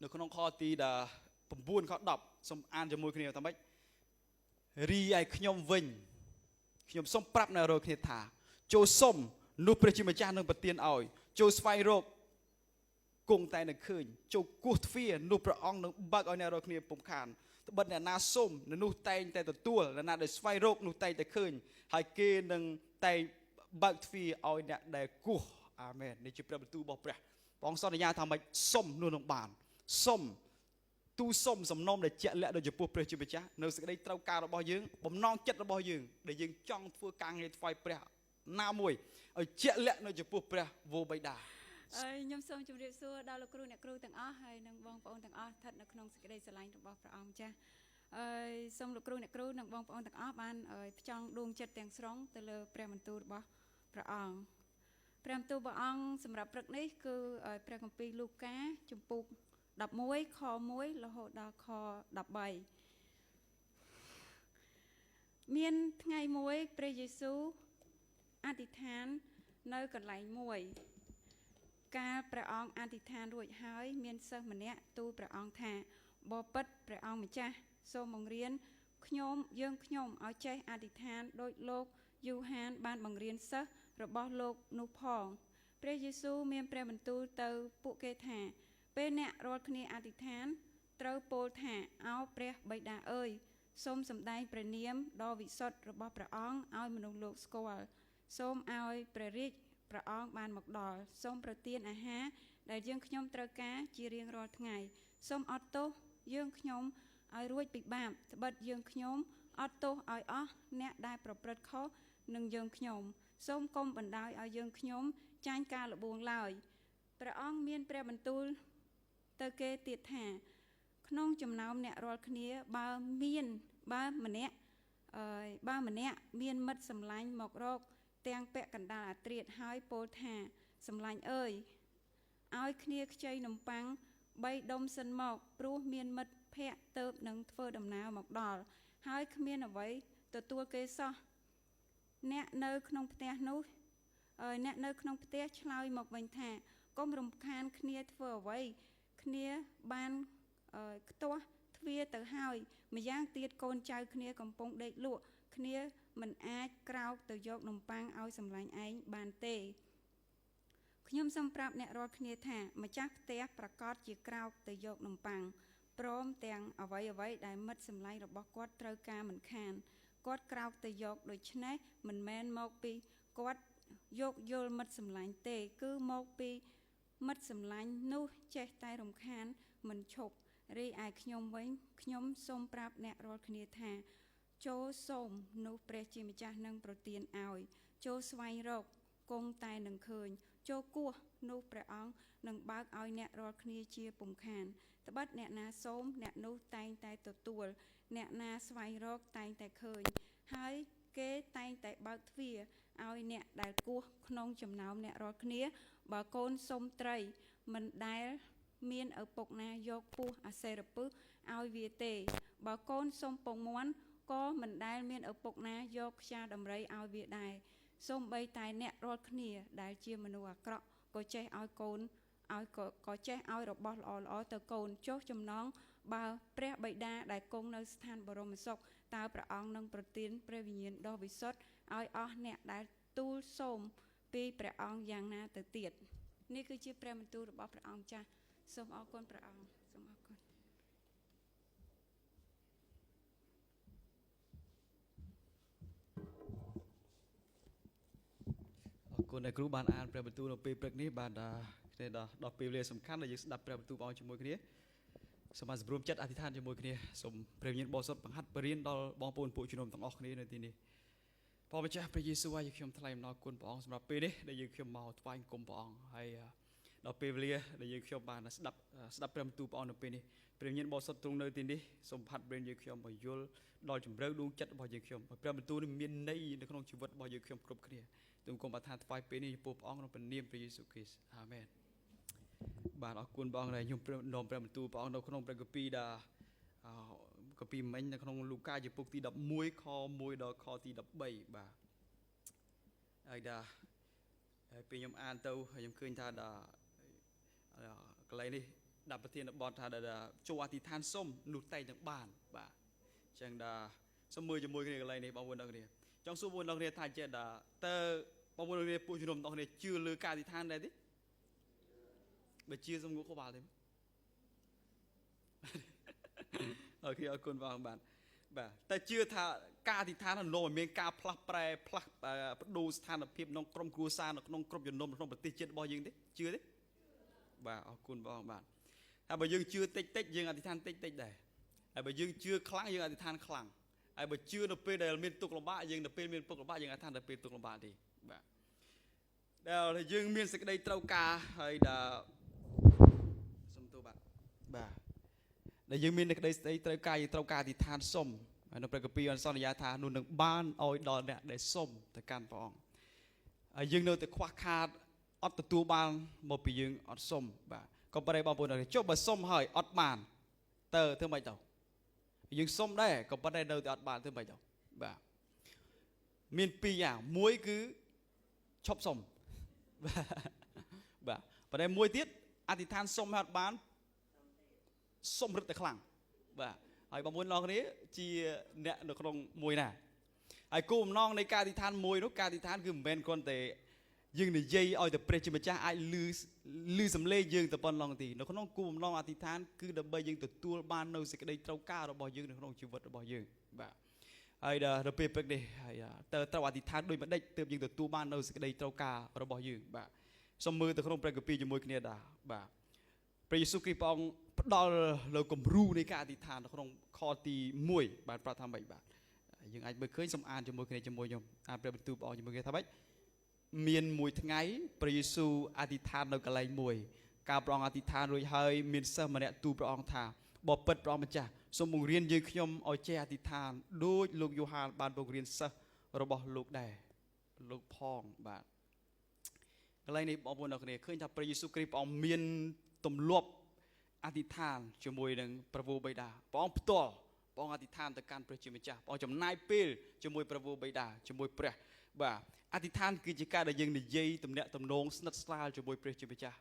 នៅក្នុងខទី9ខ10សូមអានជាមួយគ្នាថាម៉េចរីឯខ្ញុំវិញខ្ញុំសូមប្រាប់អ្នករាល់គ្នាថាចូលសុំនោះព្រះជាម្ចាស់នឹងប្រទានឲ្យចូលស្វែងរកគង់តែនឹងឃើញចូលគោះទ្វារនោះព្រះអង្គនឹងបើកឲ្យអ្នករាល់គ្នាពុំខានត្បិតអ្នកណាសុំនោះតែងតែទទួលអ្នកណាដែលស្វែងរកនោះតែងតែឃើញហើយគេនឹងតែងបើកទ្វារឲ្យអ្នកដែលគោះអាមែននេះជាព្រះបន្ទូលរបស់ព្រះអង្គសន្យាថាម៉េចសុំនោះនឹងបានសុំទូសុំសំណុំដែលជាក់លាក់ដោយចំពោះព្រះជាម្ចាស់នៅសេចក្តីត្រូវការរបស់យើងបំណងចិត្តរបស់យើងដែលយើងចង់ធ្វើការងារថ្វាយព្រះណាមួយឲ្យជាក់លាក់នៅចំពោះព្រះវរបិតាខ្ញុំសូមជម្រាបសួរដល់លោកគ្រូអ្នកគ្រូទាំងអស់ហើយនិងបងប្អូនទាំងអស់ស្ថិតនៅក្នុងសេចក្តីស្រឡាញ់របស់ព្រះអង្គម្ចាស់សូមលោកគ្រូអ្នកគ្រូនិងបងប្អូនទាំងអស់បានផ្ចង់ដួងចិត្តទាំងស្រុងទៅលើព្រះបន្ទូលរបស់ព្រះអង្គព្រះបន្ទូលព្រះអង្គសម្រាប់ព្រឹកនេះគឺព្រះគម្ពីរលូកាជំពូក11ខ1រហូតដល់ខ13មានថ្ងៃមួយព្រះយេស៊ូវអធិដ្ឋាននៅកន្លែងមួយកាលព្រះអង្គអធិដ្ឋានរួចហើយមានសិស្សម្នាក់ទូលព្រះអង្គថាបបិទ្ធព្រះអង្គម្ចាស់សូមបង្រៀនយើងខ្ញុំឲ្យចេះអធិដ្ឋានដោយលោកយូហានបានបង្រៀនសិស្សរបស់លោកនោះផងព្រះយេស៊ូវមានព្រះបន្ទូលទៅពួកគេថាពេលអ្នករាល់គ្នាអធិដ្ឋានត្រូវពោលថាអោព្រះបិតាអើយសូមសម្ដែងព្រះនាមដ៏វិសុទ្ធរបស់ព្រះអង្គឲ្យមនុស្សលោកស្គាល់សូមឲ្យព្រះរាជព្រះអង្គបានមកដល់សូមប្រទានអាហារដែលយើងខ្ញុំត្រូវការជារៀងរាល់ថ្ងៃសូមអត់ទោសយើងខ្ញុំឲ្យរួចពីបាបត្បិតយើងខ្ញុំអត់ទោសឲ្យអស់អ្នកដែលប្រព្រឹត្តខុសនឹងយើងខ្ញុំសូមកុំបណ្ដោយឲ្យយើងខ្ញុំចាញ់ការលបួងឡើយព្រះអង្គមានព្រះបន្ទូលទៅគេទៀតថាក្នុងចំណោមអ្នករាល់គ្នាបើម្នាក់មានមិត្តសម្លាញ់មករកទាំងពាក់កណ្ដាលអាត្រៀតហើយពោលថាសម្លាញ់អើយឲ្យគ្នាខ្ចីនំប៉័ង3ដុំសិនមកព្រោះមានមិត្តភ័ក្តិទៅនឹងធ្វើដំណើរមកដល់ហើយគ្មានអ្វីទទួលគេសោះអ្នកនៅក្នុងផ្ទះឆ្លើយមកវិញថាកុំរំខានគ្នាធ្វើអ្វីគ្នាបានខ្ទាស់ទ្វារទៅហើយម្យ៉ាងទៀតកូនចៅគ្នាកំពុងដេកលក់គ្នាមិនអាចក្រោកទៅយកនំប៉័ងឲ្យសម្លាញ់ឯងបានទេខ្ញុំសូមប្រាប់អ្នករាល់គ្នាថាម្ចាស់ផ្ទះប្រកាសជាក្រោកទៅយកនំប៉័ងព្រមទាំងអ្វីដែលមិត្តសម្លាញ់របស់គាត់ត្រូវការមិនខានគាត់ក្រោកទៅយកដូច្នេះមិនមែនមកពីគាត់យកយល់មិត្តសម្លាញ់ទេគឺមកពីមិត្តសម្លាញ់នោះចេះតែរំខានមិនឈប់រីឯខ្ញុំវិញខ្ញុំសូមប្រាប់អ្នករាល់គ្នាថាចូលសូមនោះព្រះជាម្ចាស់នឹងប្រទានឲ្យចូលស្វែងរកគង់តែនឹងឃើញចូលគោះនោះព្រះអង្គនឹងបើកឲ្យអ្នករាល់គ្នាជាពុំខានត្បិតអ្នកណាសូមអ្នកនោះតែងតែទទួលអ្នកណាស្វែងរកតែងតែឃើញហើយគេតែងតែបើកទ្វារឲ្យអ្នកដែលគោះក្នុងចំណោមអ្នករាល់គ្នាបើកូនសុំត្រីមិនដែលមានឪពុកណាយកពស់អាសេរពឹសឲ្យវាទេបើកូនសុំពងមាន់ក៏មិនដែលមានឪពុកណាយកខ្យាដំរីឲ្យវាដែរសូម្បីតែអ្នករាល់គ្នាដែលជាមនុស្សអាក្រក់ក៏ចេះឲ្យកូនក៏ចេះឲ្យរបស់ល្អទៅកូនចុះចំណងបើព្រះបិតាដែលគង់នៅស្ថានបរមសុខតើព្រះអង្គនឹងប្រទានព្រះវិញ្ញាណដ៏វិសុទ្ធឲ្យអស់អ្នកដែលទូលសូមពីព្រះអង្គយ៉ាងណាទៅទៀតនេះគឺជាព្រះបន្ទូលរបស់ព្រះអង្គចាស់សូមអរគុណព្រះអង្គសូមអរគុណអរគុណដែលគ្រូបានអានព្រះបន្ទូលនៅពេលព្រឹកនេះបានដល់ពេលវេលាសំខាន់ដែលយើងស្ដាប់ព្រះបន្ទូលព្រះអង្គជាមួយគ្នាសូមសម្រួមចិត្តអធិដ្ឋានជាមួយគ្នាសូមព្រះវិញ្ញាណបរិសុទ្ធបង្ហាត់បរិញ្ញាដល់បងប្អូនពួកជំនុំទាំងអស់គ្នានៅទីនេះព្រះម្ចាស់ព្រះយេស៊ូវហើយខ្ញុំថ្លែងអំណរគុណព្រះអង្គសម្រាប់ពេលនេះដែលយើងខ្ញុំមកថ្វាយបង្គំព្រះអង្គហើយដល់ពេលវេលាដែលយើងខ្ញុំបានស្ដាប់ព្រះបន្ទូលព្រះអង្គនៅពេលនេះព្រះវិញ្ញាណបរិសុទ្ធទ្រង់នៅទីនេះសូមផាត់បរិញ្ញាយើងខ្ញុំឲ្យយល់ដល់ជំរឿដួងចិត្តរបស់យើងខ្ញុំឲ្យព្រះបន្ទូលនេះមានន័យនៅក្នុងជីវិតរបស់យើងខ្ញុំគ្រប់គ្នាទូលគុំអត្ថាថ្វាយពេលនេះចំពោះព្រះអង្គក្នុងព្រះនាមព្រះយេស៊ូវគ្រីស្ទអាមែនបាទអរគុណព្រះអង្គដែលខ្ញុំនាំព្រះបន្ទូលព្រះអង្គនៅក្នុងព្រះគម្ពីរគម្ពីរមិញនៅក្នុងលូកាជំពូកទី11ខ1ដល់ខទី13បាទហើយពេលខ្ញុំអានទៅខ្ញុំឃើញថាកន្លែងនេះ ดับประเทศบอลทาดาโจอธิษฐานส้มนุไตจากบ้านบ่าจังดาสมมือจะมวยกันอะไรในบางวันตรงนี้จังสู้บนตรงนี้ทายเจดาแต่บางวันตรงนี้ผู้ชุมนุมตรงนี้ชื่อลือการอธิษฐานได้ดิไปชื่อสมมุติเขาบ่าเลยโอเคเอาคนวางบ้านบ่าแต่ชื่อท่าการอธิษฐานนั้นโน้มมีการพลัดแปรพลัดดูสถานภาพน้องกรมครูซานน้องกรมยนต์นมน้องปฏิเจตบ่ยิงดิชื่อดิบ่าเอาคนวางบ้านถ้าบ่ยังชื่อเต็กยังอธิษฐานเต็กได้ไอ้บ่ยังชื่อคลั่งยังอธิษฐานคลั่งไอ้บ่ชื่อเราเป็นเดลมีตุกลบ้ายังเดเป็นมีตุกลบ้ายังอธิษฐานเดเป็นตุกลบ้าดีบ่าเดลยังมีสกได้เต้ากาให้ดาสมตัวบ่าเดลยังมีสกได้เต้ากายังเต้ากาอธิษฐานส้มในประกปีอันสอนยาธาหนุนบ้านเอาดอนเนี่ยได้ส้มแต่การปองยังเดินแต่ควักขาดอัดตัวบ้านมาไปยังอัดส้มบ่าก็ไปได้บางคนเลยจบมาส้มหอยอัดบานเตอเท่าไหร่เจ้ายังส้มได้ก็ไปได้เดินแต่อัดบานเท่าไหร่เจ้าบ่ามีนปีอย่างมวยคือชอบส้มบ่าไปได้มวยติดอธิษฐานส้มอัดบานส้มรึแต่คลั่งบ่าไอ้บางคนลองนี้จีเนี่ยในขนมมวยน่ะไอ้กูมน้องในการอธิษฐานมวยนุการอธิษฐานคือเป็นคนแต่ยังในใจเอาแต่เปรตจิมจ้าไอ้ลือสำเร็จยังแต่ปนลองตีในขนมกูมน้องอธิษฐานคือดับเบิลยังแต่ตัวบ้านเราสิกได้เต้าก้าเราบ่ยังในขนมชีวิตเราบ่ยังแบบไอ้เด้อเราเปรตเด้ไอ้แต่ตัวอธิษฐานโดยมันได้เติมยังแต่ตัวบ้านเราสิกได้เต้าก้าเราบ่ยังแบบสมมือแต่ขนมเปรตกับปีจมวยเนี่ยด่าแบบพระเยซูคริสต์องดอลเรากำรู้ในการอธิษฐานขนมคอตีมวยบาดประทำใบบาดยังไอ้เมื่อเคยสมอ่านจมวยเนี่ยจมวยยมอ่านเปรตประตูออกจมวยทำไมเมียนมวยทั้งไงพระเยซูอธิษฐานเรากระไรมวยการปรองอธิษฐานโดยเฮยเมียนเสมาเนี่ยตูปรองทาบอกเปิดปรองมันจ้ะสมบูรณ์เรียนยืนขยมเอาเจอธิษฐานโดยลูกโยฮานบานบอกเรียนเสเราบอกลูกได้ลูกพองบาดกระไรในบอกบนเราเนี่ยเคยทำพระเยซูคริสต์เอาเมียนตุ่มลวบอธิษฐานจมวยหนึ่งพระบูใบดาปองตัวปองอธิษฐานต่อการพระจิมจ้ะปองจำนายเปลจมวยพระบูใบดาจมวยเปรย์บ่าอธิษฐานคือจิการได้ยังในเย่ตำเนะตำนงสนัดสลาจมวยเปรย์จิมจ้ะ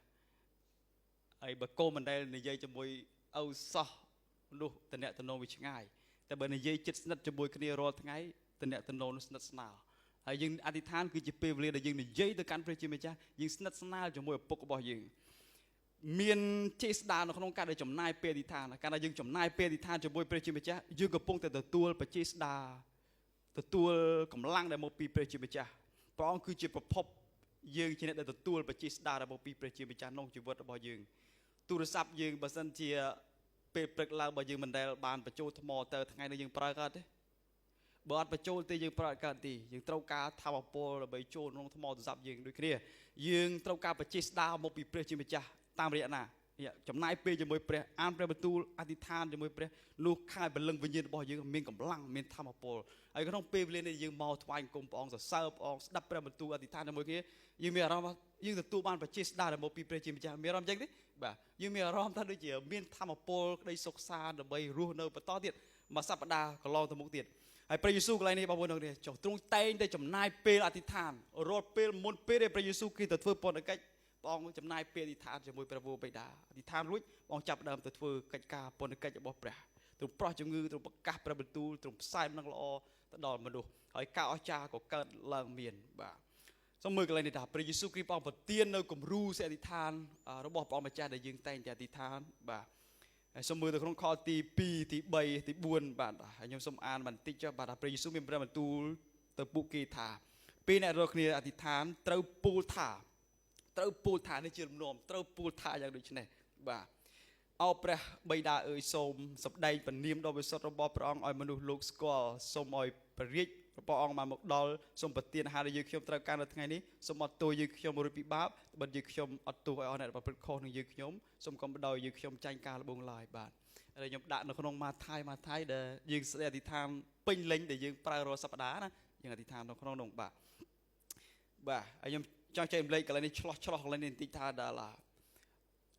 ไอ้บะโกมันได้ในเย่จมวยเอาซอดูตำเนะตำนงวิชง่ายแต่บะในเย่จิตสนัดจมวยคณีรอทั้งไงตำเนะตำนงสนัดสนาไอ้ยังอธิษฐานคือจิเปเวลีได้ยังในเย่ต่อการพระจิมจ้ะยังสนัดสนาจมวยปกบ่ยังเมียนเจสดาในขนมการได้จำนายเปริธานการได้ยังจำนายเปริธานจะบวยเปรจิมจ้ะยืนกับปงแต่ตัวไปเจสดาตัวกำลังได้โมปีเปรจิมจ้ะเพราะคือจะประพบยืนชนะได้ตัวไปเจสดาได้โมปีเปรจิมจ้ะน้องจีวัดบ่ยืนตุรศัพท์ยืนบัสันเจียเปรปรกลาบ่ยืนมันได้บานประโจทมอเตอร์ทั้งไงได้ยังประกาศบอดประโจทตียังประกาศตียังเต้าการทาวโปลใบโจน้องทมอตุรศัพท์ยืนด้วยเคลียยืนเต้าการไปเจสดาโมปีเปรจิมจ้ะตามเรียนนะเนี่ยจำนายเปย์จะมวยเปย์อ่านประตูอธิษฐานจะมวยเปย์ลูกข้าเป็นเรื่องวิญญาณบ่อยยังมีกำลังมีธรรมโปรไอ้ก็ต้องเปย์เรียนในยังมอทวายกลมปองเสิร์ฟอองดับประตูอธิษฐานจะมวยกี้ยังมีอารมณ์ยังตัวบ้านประชิดได้แต่มวยปีเปย์จิมจ้ามีอารมณ์จังดิแบบยังมีอารมณ์ท่านด้วยเจี๋ยมีธรรมโปรได้ศกซาได้ใบรู้เนื้อประต่อเดียดมาสัปดาห์ก็ลองทำมุกเดียดไอ้พระเยซูอะไรนี่บางคนเนี่ยจงตรงเต้นได้จำนายเปย์อธิษฐานรถเปย์มุนเปย์ได้พระเยซูคริสต์แต่เพื่อปนกันปองจำนายเปรอธิษฐานจะมวยประวูไปด่าอธิษฐานรุ่ยปองจับดำตัวเฟือกิจการปนกิจบ่เปล่าตรงปลอดจงือตรงประกาศประตูตรงไซมันนั่งรอตดอนมาดูหอยก้าวจาก็เกิดลังเมียนบ่าสมมือกันเลยในดาบพระเยซูคริสต์ปองปฏิเตียนในกลุ่มรู้เสียอธิษฐานระบบปองมาจ่าได้ยิงแต่งจากอธิษฐานบ่าสมมือตัวของคอตีปีตีใบตีบวนบ่ายังสมอานมันติดจะบ่าพระเยซูมีประตูตัวปุกีธาปีนี้เราเนี่ยอธิษฐานเต้าปูธาเต้าปูธาในจิตนมเต้าปูธาอย่างดุจเนี่ยบ่าเอาประใบดาสมสับใดเป็นนิมโดยสระบอบพระองค์อ้อยมนุษย์โลกสกอลสมอ้อยประริยพระองค์มาหมกดอลสมปฏิญาณยืดเขียมตระการในทั้งนี้สมอัตตัวยืดเขียมบริปิบาบบัดยืดเขียมอัตตัวอ้อยในประพฤติข้อหนึ่งยืดเขียมสมกำบัดดอยยืดเขียมใจการระบงลายบาทอะไรยมด่านในขนมมาไทยเดยืดเสียอธิษฐานเป็นเล็งเดยืดปลายรอสัปดาห์นะยังอธิษฐานในขนมนงบ่าไอ้ยมจังใจเล็กอะไรนี่ชลออะไรนี่ติทาดาลา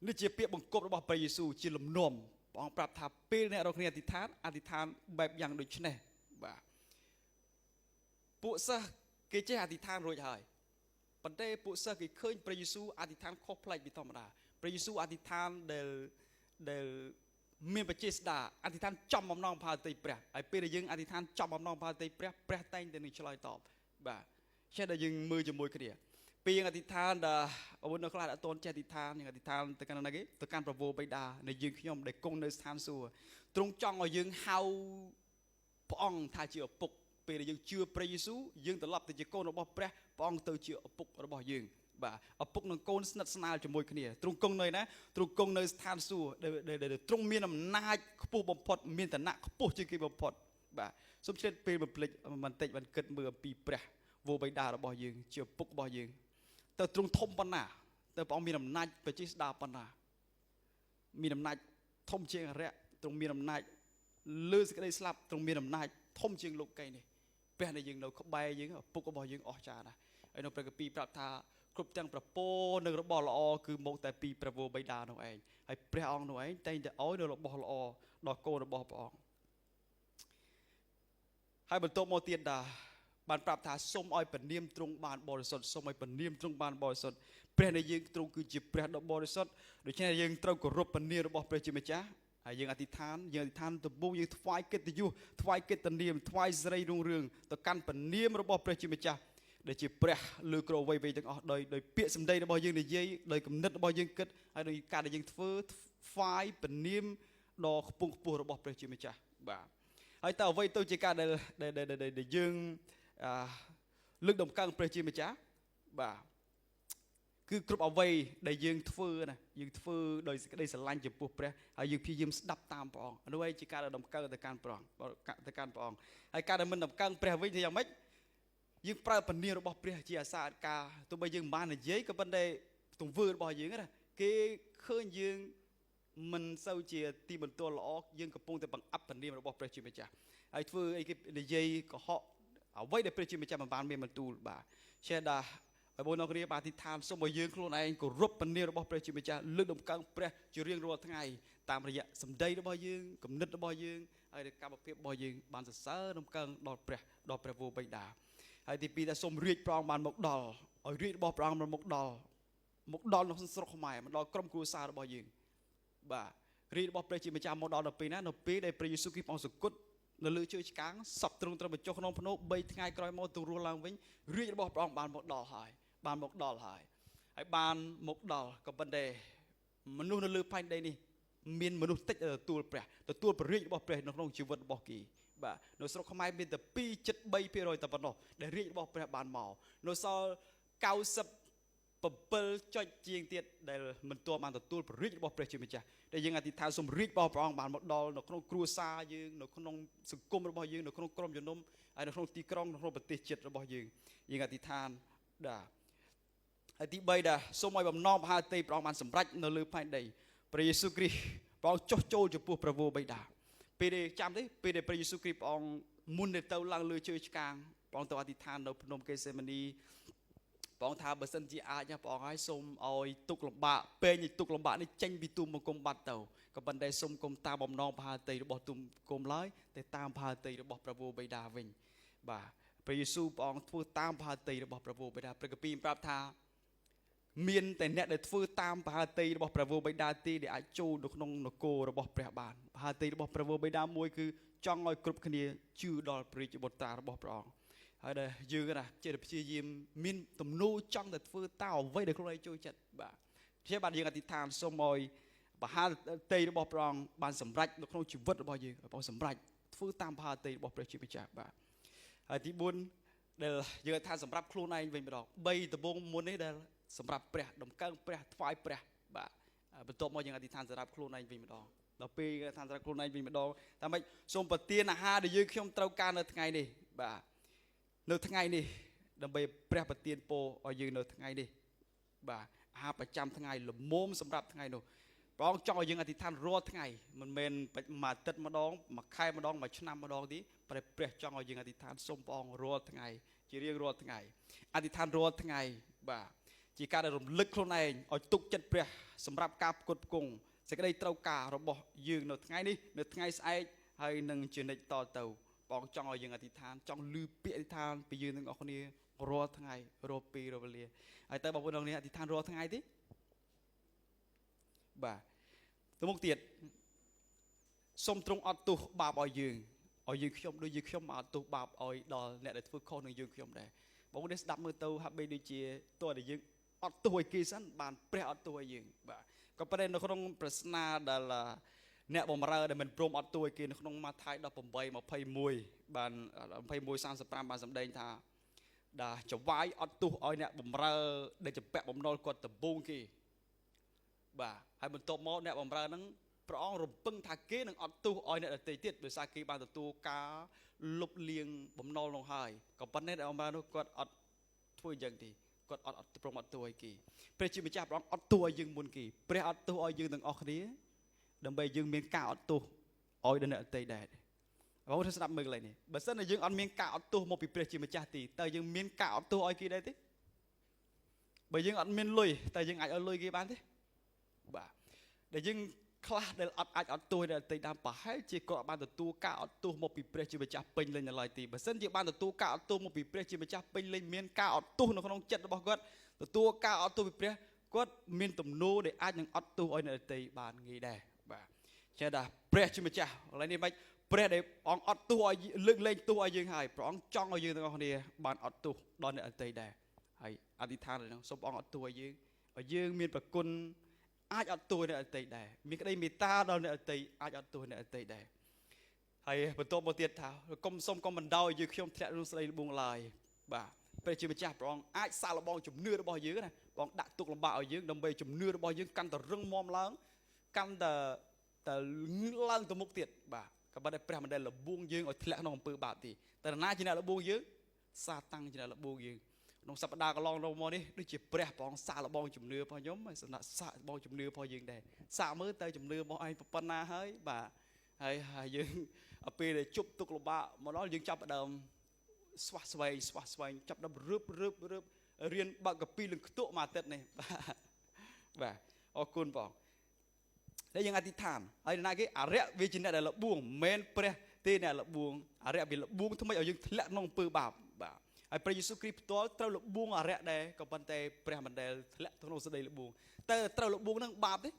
นี่เจียเปียบังกบระบพระเยซูจิลมนมปองปรับทับเปเนี่ยเราเนี่ยอธิษฐานแบบอย่างดุจเนี่ยบ่าปุษะเกจิอธิษฐานรวยหายปัจเจปุษะเกเคยพระเยซูอธิษฐานครบไพรบิธรรมดาพระเยซูอธิษฐานเดล ដែលមានបច្ចេស្តាអធិដ្ឋានចំបំណងផលតីព្រះហើយពេលដែលយើងអធិដ្ឋានចំបំណងផលតីព្រះតែងតែនឹងឆ្លើយតបបាទចេះតែយើងមើលជាមួយគ្នាពេលយើងអធិដ្ឋានដល់អវុននៅខ្លះអត់តន់ចេះអធិដ្ឋានយើងអធិដ្ឋានទៅកាន់ណាគេទៅកាន់ប្រពោបិតានៃយើងខ្ញុំដែលគង់នៅស្ថានសួគ៌ទ្រង់ចង់ឲ្យយើងហៅព្រះអង្គថាជាឪពុកពេលដែលយើងជឿព្រះយេស៊ូវយើងត្រឡប់ទៅជាកូនរបស់ព្រះអង្គទៅជាឪពុករបស់យើងបាទឪពុកនឹងកូនស្និទ្ធស្នាលជាមួយគ្នាទ្រង់គង់នៅណាទ្រង់គង់នៅស្ថានសួគ៌ដែលទ្រង់មានអំណាចខ្ពស់បំផុតមានឋានៈខ្ពស់ជាងគេបំផុតបាទសូមឆ្លៀតពេលបន្តិចបានគិតមើលអំពីព្រះវរបិតារបស់យើងជាឪពុករបស់យើងទៅទ្រង់ធំប៉ុណ្ណាទៅព្រះអង្គមានអំណាចបច្ចេស្តាប៉ុណ្ណាមានអំណាចធំជាងអរិយទ្រង់មានអំណាចលើសេចក្តីស្លាប់ទ្រង់មានអំណាចធំជាងលោកីនេះព្រះដែលយើងនៅក្បែរយើងឪពុករបស់យើងអស្ចារ្យណាស់ហើយនៅព្រះគម្ពីរប្រាប់ថាគ្រប់ទាំងប្រពោនិងរបស់ល្អគឺមកតែពីព្រះវរបិតានោះឯងហើយព្រះអង្គនោះឯងតែងតែឲ្យនៅរបស់ល្អដល់កូនរបស់ព្រះអង្គហើយបន្ទាប់មកទៀតបានប្រាប់ថាសូមឲ្យព្រះនាមទ្រង់បានបរិសុទ្ធសូមឲ្យព្រះនាមទ្រង់បានបរិសុទ្ធព្រះនៃយើងទ្រង់គឺជាព្រះដ៏បរិសុទ្ធដូច្នេះយើងត្រូវគោរពព្រះនាមរបស់ព្រះជាម្ចាស់ហើយយើងអធិដ្ឋានដំបូងយើងថ្វាយកិត្តិយសថ្វាយកិត្តិនាមថ្វាយសិរីរុងរឿងទៅកាន់ព្រះនាមរបស់ព្រះជាម្ចាស់ដែលជាព្រះលើក្រវៃវៃទាំងអស់ដោយពាក្យសម្ដីរបស់យើងនិយាយដោយគំនិតរបស់យើងគិតហើយដោយការដែលយើងធ្វើថ្វាយព្រះនាមដ៏ខ្ពង់ខ្ពស់របស់ព្រះជាម្ចាស់បាទហើយតើអ្វីទៅជាការដែលយើងលើកដំកើងព្រះជាម្ចាស់បាទគឺគ្រប់អ្វីដែលយើងធ្វើណាយើងធ្វើដោយសេចក្តីស្រឡាញ់ចំពោះព្រះហើយយើងព្យាយាមស្ដាប់តាមព្រះអង្គនោះឯងជាការដែលដំកើងទៅកាន់ព្រះអង្គហើយការដែលមិនដំកើងព្រះវិញthìយ៉ាងម៉េចយើងប្រើពនារបស់ព្រះជាអាសាអការទោះបីយើងមិនបាននិយាយក៏ប៉ុន្តែទង្វើរបស់យើងណាគេឃើញយើងមិនសូវជាទីបន្ទាល់ល្អយើងកំពុងតែបង្អាប់ពនារបស់ព្រះជាម្ចាស់ហើយធ្វើអីគេនិយាយកុហកអ្វីដែលព្រះជាម្ចាស់មិនបានមានបន្ទូលបាទជាដាហើយបងប្អូនគ្នាបាទអធិដ្ឋានសូមឲ្យយើងខ្លួនឯងគោរពពនារបស់ព្រះជាម្ចាស់លើកដំកើងព្រះជារៀងរាល់ថ្ងៃតាមរយៈសម្ដីរបស់យើងគំនិតរបស់យើងហើយកម្មភាពរបស់យើងបានសរសើរដំកើងដល់ព្រះវរបិតាហើយទីពីរថាសូមរាជព្រះអង្គបានមកដល់ឲ្យរាជរបស់ព្រះអង្គបានមកដល់នៅស្រុកខ្មែរមកដល់ក្រុមគ្រួសាររបស់យើងបាទរាជរបស់ព្រះជាម្ចាស់មកដល់នៅពេលណានៅពេលដែលព្រះយេស៊ូវគ្រីស្ទព្រះអង្គសគត់នៅលើជើងឆ្កាងសពទ្រង់ត្រូវបញ្ចុះក្នុងភ្នោ3ថ្ងៃក្រោយមកទ្រង់រស់ឡើងវិញរាជរបស់ព្រះអង្គបានមកដល់ហើយហើយបានមកដល់ក៏ប៉ុន្តែមនុស្សនៅលើផែនដីនេះមានមនុស្សតិចទទួលព្រះរាជរបស់ព្រះនៅក្នុងជីវិតរបស់គេបាទនៅស្រុកខ្មែរមានតែ 2.3% តែប៉ុណ្ណោះដែលរាជរបស់ព្រះបានមកនៅសល់97 ចុចជាងទៀតដែលមិនទាន់បានទទួលព្រះរាជរបស់ព្រះជាម្ចាស់ដែលយើងអធិដ្ឋានសូមរាជរបស់ព្រះអង្គបានមកដល់នៅក្នុងគ្រួសារយើងនៅក្នុងសង្គមរបស់យើងនៅក្នុងក្រុមជំនុំហើយនៅក្នុងទីក្រុងនៅក្នុងប្រទេសជាតិរបស់យើងអធិដ្ឋានហើយទី3សូមឲ្យបំណងមហាតីព្រះអង្គបានសម្រេចនៅលើផែនដីព្រះយេស៊ូវគ្រីស្ទព្រះអង្គចុះចូលចំពោះព្រះវរបិតាពេលដែលចាំទេពេលដែលព្រះយេស៊ូវគ្រីស្ទព្រះអង្គមុនដែលទៅឡើងលើជើងឆ្កាងព្រះអង្គទៅអធិដ្ឋាននៅភ្នំកេសេម៉ានីព្រះអង្គថាបើសិនជាអាចព្រះអង្គឲ្យសូមឲ្យទុកលំបាកពេញទុកលំបាកនេះចេញពីទូមបង្គំបាត់ទៅក៏ប៉ុន្តែសូមគុំតាមបំណងមហាតីរបស់ទូមបង្គំឡើយតែតាមមហាតីរបស់ព្រះវរបិតាវិញបាទព្រះយេស៊ូវព្រះអង្គធ្វើតាមមហាតីរបស់ព្រះវរបិតាព្រះគម្ពីរប្រាប់ថាមានតែអ្នកដែលធ្វើតាមមហាតីរបស់ព្រះវរបិតាទេដែលអាចចូលនៅក្នុងនគររបស់ព្រះបានមហាតីរបស់ព្រះវរបិតាមួយគឺចង់ឲ្យគ្រប់គ្នាជឿដល់ព្រះរាជបុត្រារបស់ព្រះអង្គហើយដែលយើងណាចេះតែព្យាយាមមានទំនោរចង់តែធ្វើតាមអ្វីដែលខ្លួនឯងចូលចិត្តបាទជាបាទយើងអធិដ្ឋានសូមឲ្យមហាតីរបស់ព្រះអង្គបានសម្រេចនៅក្នុងជីវិតរបស់យើងព្រះអង្គសម្រេចធ្វើតាមមហាតីរបស់ព្រះជាម្ចាស់បាទហើយទី4ដែលយើងថាសម្រាប់ខ្លួនឯងវិញម្ដង3ដំបូងមុននេះដែលសម្រាប់ព្រះដំកើងព្រះថ្វាយព្រះបាទបន្ទាប់មកយើងអធិដ្ឋានសម្រាប់ខ្លួនឯងវិញម្ដងដល់ពេលអធិដ្ឋានសម្រាប់ខ្លួនឯងវិញម្ដងតែមិនសូមប្រទានអាហារដែលយើងខ្ញុំត្រូវការនៅថ្ងៃនេះបាទនៅថ្ងៃនេះដើម្បីព្រះប្រទានពរឲ្យយើងនៅថ្ងៃនេះបាទអាហារប្រចាំថ្ងៃល្មមសម្រាប់ថ្ងៃនោះព្រះអង្គចង់ឲ្យយើងអធិដ្ឋានរាល់ថ្ងៃមិនមែនមួយអាទិត្យម្ដងមួយខែម្ដងមួយឆ្នាំម្ដងទេតែព្រះចង់ឲ្យយើងអធិដ្ឋានសូមព្រះអង្គរាល់ថ្ងៃជារៀងរាល់ថ្ងៃអធិដ្ឋានរាល់ថ្ងៃបាទជាការដែលរំលឹកខ្លួនឯងឲ្យទុកចិត្តព្រះសម្រាប់ការផ្គត់ផ្គង់សេចក្តីត្រូវការរបស់យើងនៅថ្ងៃនេះនៅថ្ងៃស្អែកហើយនឹងជានិច្ចតទៅព្រះអង្គចង់ឲ្យយើងអធិដ្ឋានចង់ឮពាក្យអធិដ្ឋានពីយើងទាំងអស់គ្នារាល់ថ្ងៃរាល់ពេលរាល់វេលាហើយតើបងប្អូនទាំងនេះអធិដ្ឋានរាល់ថ្ងៃទេបាទទ ទៅមុខទៀតសូមទ្រង់អត់ទោសបាបឲ្យយើងខ្ញុំដូចយើងខ្ញុំមកអត់ទោសបាបឲ្យដល់អ្នកដែលធ្វើខុសនឹងយើងខ្ញុំដែរបងប្អូនស្ដាប់មើលទៅហាក់បីដូចជាតើតែយើងអត់ទោសឲ្យគេសិនបានព្រះអត់ទោសឲ្យយើងបាទក៏ប៉ុន្តែនៅក្នុងប្រស្នាដែលអ្នកបំរើដែលមិនព្រមអត់ទោសឲ្យគេនៅក្នុងម៉ាថាយ18:21បាន21:35បានសម្ដែងថាដែលចវាយអត់ទោសឲ្យអ្នកបំរើដែលចម្ពាក់បំណុលគាត់ដំបូងគេបាទហើយបន្ទាប់មកអ្នកបំរើហ្នឹងព្រះអង្គរំពឹងថាគេនឹងអត់ទោសឲ្យអ្នកដទៃទៀតដោយសារគេបានទទួលការលុបលាងបំណុលនោះហើយក៏ប៉ុន្តែអ្នកបំរើនោះគាត់អត់ធ្វើអញ្ចឹងទេគាត់អត់ព្រមអត់ទោសឲ្យគេព្រះជាម្ចាស់ព្រះអង្គអត់ទោសឲ្យយើងមុនគេព្រះអត់ទោសឲ្យយើងទាំងអស់គ្នាដើម្បីយើងមានការអត់ទោសឲ្យដល់អ្នកដទៃដែរបងប្អូនស្ដាប់មើលកន្លែងនេះបើសិនជាយើងអត់មានការអត់ទោសមកពីព្រះជាម្ចាស់ទេតើយើងមានការអត់ទោសឲ្យគេដែរទេបើយើងអត់មានលុយតើយើងអាចឲ្យលុយគេបានទេបាទដែលយើងខ្លះដែលអត់អាចអត់ទោសដល់តែតាមប្រហែលជាគាត់បានទទួលការអត់ទោសមកពីព្រះជាម្ចាស់ពេញលេញនៅឡើយទេបើសិនជាបានទទួលការអត់ទោសមកពីព្រះជាម្ចាស់ពេញលេញមានការអត់ទោសនៅក្នុងចិត្តរបស់គាត់ទទួលការអត់ទោសពីព្រះគាត់មានទំនោរដែលអាចនឹងអត់ទោសឲ្យអ្នកដទៃបានងាយដែរបាទចេះថាព្រះជាម្ចាស់ឥឡូវនេះមិនព្រះដែលអង្គអត់ទោសឲ្យលើកលែងទោសឲ្យយើងហើយព្រះអង្គចង់ឲ្យយើងទាំងអស់គ្នាបានអត់ទោសដល់អ្នកដទៃដែរហើយអធិដ្ឋានហ្នឹងសូមព្រះអង្គអត់ទោសឲ្យយើងមានប្រគុណអាចអត់ទោសអ្នកដទៃដែរមានក្តីមេត្តាដល់អ្នកដទៃអាចអត់ទោសអ្នកដទៃដែរហើយបន្តមកទៀតថាកុំសុំកុំបណ្ដោយយើងខ្ញុំធ្លាក់ក្នុងស្ដីល្បួងឡើយបាទព្រះជាម្ចាស់ព្រះអង្គអាចសាកល្បងជំនឿរបស់យើងណាព្រះអង្គដាក់ទុកលំបាកឲ្យយើងដើម្បីជំនឿរបស់យើងកាន់តែរឹងមាំឡើងកាន់តែឡើងទៅមុខទៀតបាទក៏ប៉ុន្តែព្រះមិនដែលលបួងយើងឲ្យធ្លាក់ក្នុងអំពើបាបទេតែណាជាអ្នកលបួងយើងសាតាំងជាអ្នកលបួងយើងក្នុងសប្តាហ៍កន្លងមកនេះដូចជាព្រះអង្គសាកល្បងជំនឿរបស់ខ្ញុំហើយសំណាក់សាកល្បងជំនឿរបស់យើងដែរសាកមើលទៅជំនឿរបស់ឯងប៉ុណ្ណាហើយបាទហើយយើងពេលដែលជប់ទុកលំបាកមកដល់យើងចាប់ផ្ដើមស្វះស្វែងចាប់ផ្ដើមរឹបរៀនបើកកាពីលឹងខ្ទក់មួយអាទិត្យនេះបាទអរគុណបងហើយយើងអធិដ្ឋានហើយណាគេអរិយវាជាអ្នកដែលលបួងមិនមែនព្រះទេអ្នកលបួងអរិយវាលបួងថ្មីឲ្យយើងធ្លាក់ក្នុងអំពើបាបបាទហើយព្រះយេស៊ូវគ្រីស្ទផ្ទាល់ត្រូវលបួងអរិយដែរក៏ប៉ុន្តែព្រះមិនដែលធ្លាក់ក្នុងសេចក្តីលបួងតើត្រូវលបួងនឹងបាបទេ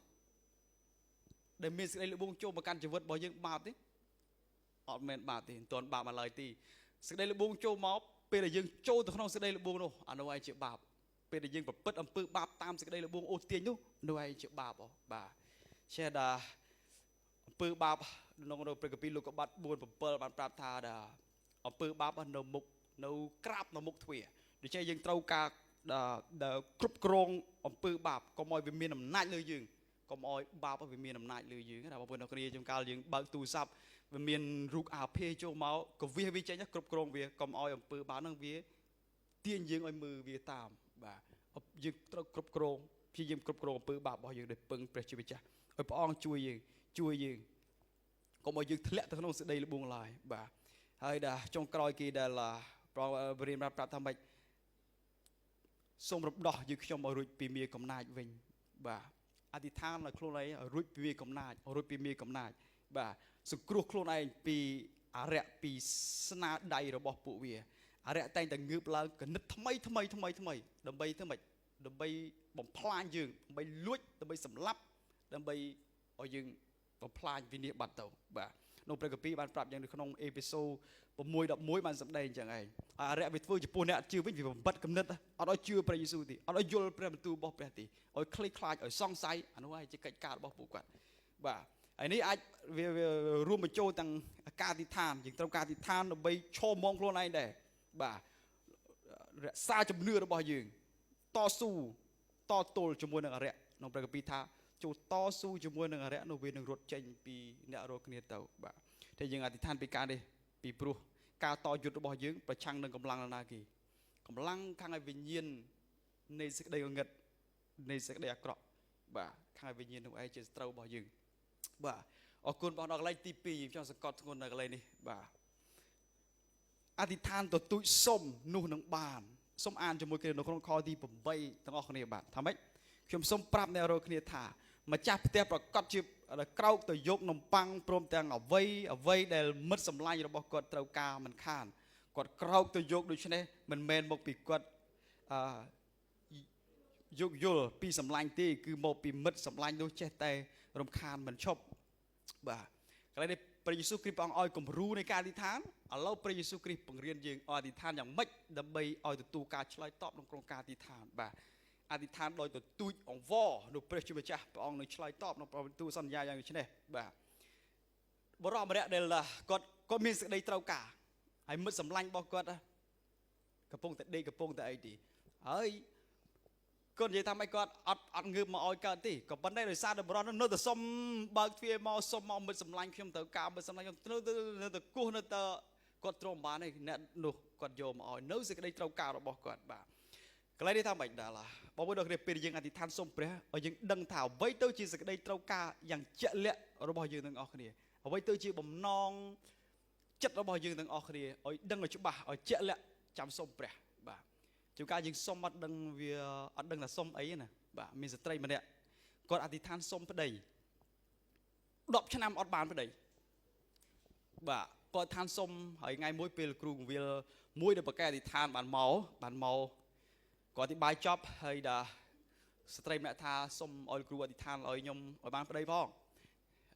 ដែលមានសេចក្តីលបួងចូលមកកាន់ជីវិតរបស់យើងបាបទេអត់មែនបាបទេមិនទាន់បាបមកឡើយទេសេចក្តីលបួងចូលមកពេលដែលយើងចូលទៅក្នុងសេចក្តីលបួងនោះអានោះឯងជាបាបពេលដែលយើងប្រព្រឹត្តអំពើបាបតាមសេចក្តីលបួងអូសទាញនោះនោះឯងជាបាបបាទជាដាអំពើបាបក្នុងព្រះគម្ពីរលោកុបាទ 4:7 បានប្រាប់ថាអំពើបាបនៅមុខនៅក្រាបនៅមុខទ្វារដូច្នេះយើងត្រូវការគ្រប់គ្រងអំពើបាបកុំឲ្យវាមានអំណាចលើយើងកុំឲ្យបាបវាមានអំណាចលើយើងណាបងប្អូនអ្នកគ្នាជួនកាលយើងបើកទូរស័ព្ទវាមានរូបអាភេចូលមកក៏វាចេញគ្រប់គ្រងវាកុំឲ្យអំពើបាបហ្នឹងវាទាញយើងឲ្យមើលវាតាមបាទយើងត្រូវគ្រប់គ្រងព្យាយាមគ្រប់គ្រងអំពើបាបរបស់យើងដោយពឹងព្រះជាម្ចាស់ឲ្យព្រះអង្គជួយយើងកុំឲ្យយើងធ្លាក់ទៅក្នុងសេចក្តីល្បួងឡើយបាទហើយដល់ចុងក្រោយគេដែលព្រះរៀនប្រាប់ថាម៉េចសូមរំដោះយើងខ្ញុំឲ្យរួចពីមារកំណាចវិញបាទអធិដ្ឋានឲ្យខ្លួនឯងឲ្យរួចពីមារកំណាចបាទសង្គ្រោះខ្លួនឯងពីអរិយពីស្នាដៃរបស់ពួកវាអរិយតែងតែងើបឡើងកណិតថ្មីដើម្បីធ្វើម៉េចដើម្បីបំផ្លាញយើងដើម្បីលួចដើម្បីសម្លាប់ដើម្បីឲ្យយើងបំផ្លាញវិនាសបាត់ទៅបាទក្នុងព្រះគម្ពីរបានប្រាប់យ៉ាងនៅក្នុងអេពីសូត 6:11 បានសម្ដែងចឹងឯងអរិយវាធ្វើចំពោះអ្នកជឿវិញវាបំបត្តិគំនិតអត់ឲ្យជឿព្រះយេស៊ូវទេអត់ឲ្យយល់ព្រះបន្ទូលរបស់ព្រះទេឲ្យខ្លេចខ្លាចឲ្យសង្ស័យអានោះឯងជាកិច្ចការរបស់ពួកគាត់បាទហើយនេះអាចវារួមបញ្ចូលទាំងការអធិដ្ឋានយើងត្រូវការអធិដ្ឋានដើម្បីឈរមងខ្លួនឯងដែរបាទរក្សាជំនឿរបស់យើងតស៊ូតទល់ជាមួយនឹងអរិយក្នុងព្រះគម្ពីរថាចូលតស៊ូជាមួយនឹងអរិយនោះវានឹងរត់ចេញពីអ្នករាល់គ្នាទៅបាទតែយើងអធិដ្ឋានពីការនេះពីព្រោះការតយុទ្ធរបស់យើងប្រឆាំងនឹងកម្លាំងណាគេកម្លាំងខាងឯវិញ្ញាណនៃសេចក្តីងងឹតនៃសេចក្តីអាក្រក់បាទខាងឯវិញ្ញាណនោះឯងជាសត្រូវរបស់យើងបាទអរគុណបងដល់កន្លែងទី2យើងចង់សង្កត់ធ្ងន់នៅកន្លែងនេះបាទអធិដ្ឋានទទូចសុំនោះនឹងបានសូមអានជាមួយគ្នានៅក្នុងខទី8ទាំងអស់គ្នាបាទថាម៉េចខ្ញុំសូមប្រាប់អ្នករាល់គ្នាថាម្ចាស់ផ្ទះប្រកាសជាក្រោកទៅយកនំប៉័ងព្រមទាំងអ្វីដែលមិត្តសម្លាញ់របស់គាត់ត្រូវការមិនខានគាត់ក្រោកទៅយកដូច្នេះមិនមែនមកពីគាត់យកយល់ពីសម្លាញ់ទេគឺមកពីមិត្តសម្លាញ់នោះចេះតែ រំខានមិនឈប់បាទកន្លែងនេះព្រះយេស៊ូវគ្រីស្ទព្រះអង្គឲ្យគំរូនៃការអធិដ្ឋានឥឡូវព្រះយេស៊ូវគ្រីស្ទបង្រៀនយើងឲ្យអធិដ្ឋានយ៉ាងម៉េចដើម្បីឲ្យទទួលការឆ្លើយតបក្នុងក្នុងការអធិដ្ឋានបាទអធិដ្ឋានដោយទទូចអង្វរនៅព្រះជាម្ចាស់ព្រះអង្គនឹងឆ្លើយតបក្នុងព្រះបន្ទូលសន្យាយ៉ាងដូចនេះបាទបរិបម្នាក់ដែលគាត់មានសេចក្តីត្រូវការហើយមិត្តសម្លាញ់របស់គាត់កំពុងតែដេកកំពុងតែអីទីហើយគាត់និយាយថាម៉េចគាត់អត់ងើបមកឲ្យកើតទេក៏ប៉ុន្តែដោយសារតែបរិបនៅតែសុំបើកទ្វារមកសុំមកមិត្តសម្លាញ់ខ្ញុំត្រូវការមិត្តសម្លាញ់ខ្ញុំនៅតែគោះនៅតែគាត់ទ្រាំបានទេអ្នកនោះគាត់យកមកឲ្យនៅសេចក្តីត្រូវការរបស់គាត់បាទកន្លែងនេះថាម៉េចដែរឡាបងប្អូនដល់គ្នាពេលយើងអធិដ្ឋានសុំព្រះឲ្យយើងដឹងថាអ្វីទៅជាសេចក្តីត្រូវការយ៉ាងជាក់លាក់របស់យើងទាំងអស់គ្នាអ្វីទៅជាបំណងចិត្តរបស់យើងទាំងអស់គ្នាឲ្យដឹងឲ្យច្បាស់ឲ្យជាក់លាក់ចាំសុំព្រះបាទជួនកាលយើងសុំអត់ដឹងវាអត់ដឹងថាសុំអីណាបាទមានស្ត្រីម្នាក់គាត់អធិដ្ឋានសុំប្តី10ឆ្នាំអត់បានប្តីបាទគាត់ឋានសុំហើយថ្ងៃមួយពេលគ្រូកងវិលមួយដែលប្រកែអធិដ្ឋានបានមកគាត់អធិប្បាយចប់ហើយដល់ស្ត្រីម្នាក់ថាសុំឲ្យគ្រូអធិដ្ឋានឲ្យខ្ញុំឲ្យបានប្តីផង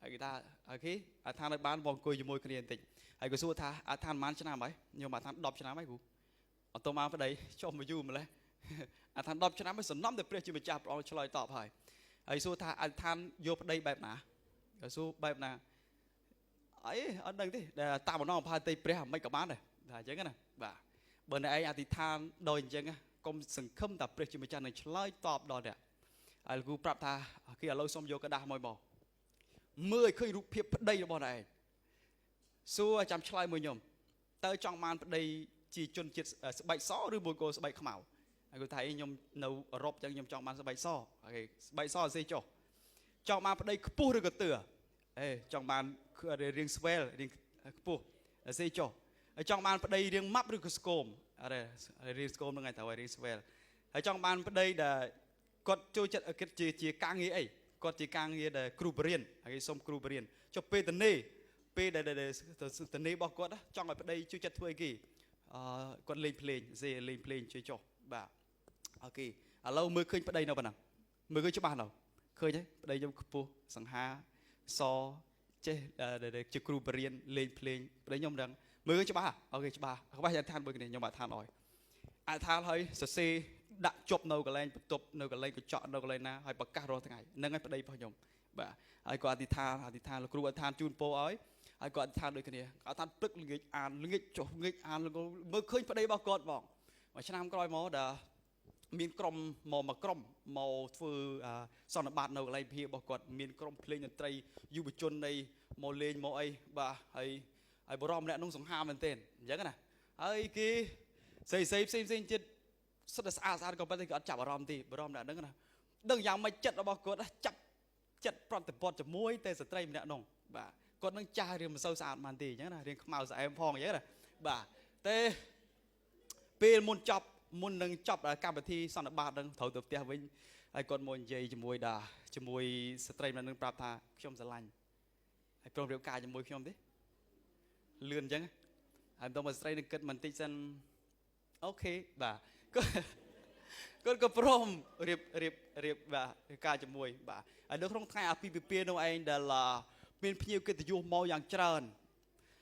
ហើយគេថាអូខេអធិដ្ឋានឲ្យបានបងអង្គុយជាមួយគ្នាបន្តិចហើយក៏សួរថាអធិដ្ឋានប៉ុន្មានឆ្នាំហើយខ្ញុំអធិដ្ឋាន10ឆ្នាំហើយគ្រូអត់ទៅមកប្តីចុះមកយូរម្លេះអធិដ្ឋាន10ឆ្នាំហើយសំណំតែព្រះជាម្ចាស់ព្រះអង្គឆ្លើយតបហើយសួរថាអធិដ្ឋានយកប្តីបែបណាក៏សួរបែបណាអីអត់ដឹងទេតែតាមបំណងផាតីព្រះមិនក៏បានដែរថាអញ្ចឹងណាបាទបើអ្នកឯងអធិដ្ឋានដោយអញ្ចឹងកុំសង្ឃឹមថាព្រះជាម្ចាស់នឹងឆ្លើយតបដល់អ្នកហើយគ្រូប្រាប់ថាគេឥឡូវសុំយកกระดาษមកមើលឲ្យឃើញរូបភាពប្តីរបស់អ្នកឯងសួរចាំឆ្លើយមួយខ្ញុំតើចង់បានប្តីជាជនជាតិស្បែកសឬមួយក៏ស្បែកខ្មៅហើយគាត់ថាខ្ញុំនៅអឺរ៉ុបអញ្ចឹងខ្ញុំចង់បានស្បែកសអូខេស្បែកសអសេចុះចង់បានប្តីខ្ពស់ឬក៏ទឿចង់បានរាងស្វែលរាងខ្ពស់អសេចុះហើយចង់បានប្តីរាងម៉ាប់ឬក៏ស្គមអររាងស្គមហ្នឹងឯងទៅរាងស្វែលហើយចង់បានប្តីដែលគាត់ចូលចិត្តគិតជាការងារអីគាត់ជាការងារដែលគ្រូបរិញ្ញាហើយសុំគ្រូបរិញ្ញាចុះពេលដែលតនេរបស់គាត់ចង់ឲ្យប្តីជួយចិត្តធ្វើអីគេគាត់លេងភ្លេងជួយចុះបាទអូខេឥឡូវមើលឃើញប្តីនៅប៉ុណ្ណឹងមើលឃើញច្បាស់នៅឃើញទេប្តីខ្ញុំខ្ពស់សង្ហាសចេះជាគ្រូបរិញ្ញាលេងភ្លេងប្តីខ្ញុំដឹងមើលឃើញច្បាស់អូខេច្បាស់ក្បាស់អធិដ្ឋានមួយគ្នាខ្ញុំអធិដ្ឋានឲ្យអធិដ្ឋានឲ្យសរសេរដាក់ជប់នៅកន្លែងបន្ទប់នៅកន្លែងកញ្ចក់នៅកន្លែងណាហើយប្រកាសរាល់ថ្ងៃហ្នឹងហើយប្តីរបស់ខ្ញុំបាទហើយគាត់អធិដ្ឋានលោកគ្រូអធិដ្ឋានជូនពរឲ្យហើយគាត់អធិដ្ឋានដូចគ្នាអធិដ្ឋានព្រឹកល្ងាចអានល្ងាចចុះល្ងាចអានមើលឃើញប្តីរបស់គាត់បងមួយឆ្នាំក្រោយមកដែលមានក្រុមមកក្រុមមកធ្វើសន្និបាតនៅកន្លែងភិបរបស់គាត់មានក្រុមភ្លេងតន្ត្រីយុវជននៃមកលេងមកអីបាទហើយបរិមម្នាក់នោះសង្ហាមែនទែនអញ្ចឹងណាហើយគេផ្សេងទៀតសិតតែស្អាតក៏ប៉ុន្តែគេអត់ចាប់អារម្មណ៍ទេបរិមម្នាក់ហ្នឹងណាដឹងយ៉ាងម៉េចចិត្តរបស់គាត់ចាប់ចិត្តប្រតិបត្តិជាមួយតែស្ត្រីម្នាក់នោះបាទគាត់នឹងចាស់រៀងមិនសូវស្អាតបានទេអញ្ចឹងណារៀងខ្មៅស្អែមផងអញ្ចឹងណាបាទតែពេលមុននឹងចប់កម្មវិធីសន្និបាតនឹងត្រូវទៅផ្ទះវិញហើយគាត់មកនិយាយជាមួយស្ត្រីម្នាក់នឹងប្រាប់ថាខ្ញុំស្រឡាញ់ហើយព្រមរៀបការជាមួយខ្ញុំទេលឿនអញ្ចឹងហើយបន្តមកស្ត្រីនឹងគិតបន្តិចសិនអូខេបាទគាត់ក៏ព្រមរៀបបាទការជាមួយបាទហើយនៅក្នុងថ្ងៃអាពាហ៍ពិពាហ៍នោះឯងដែលមានភ្ញៀវកិត្តិយសមកយ៉ាងច្រើន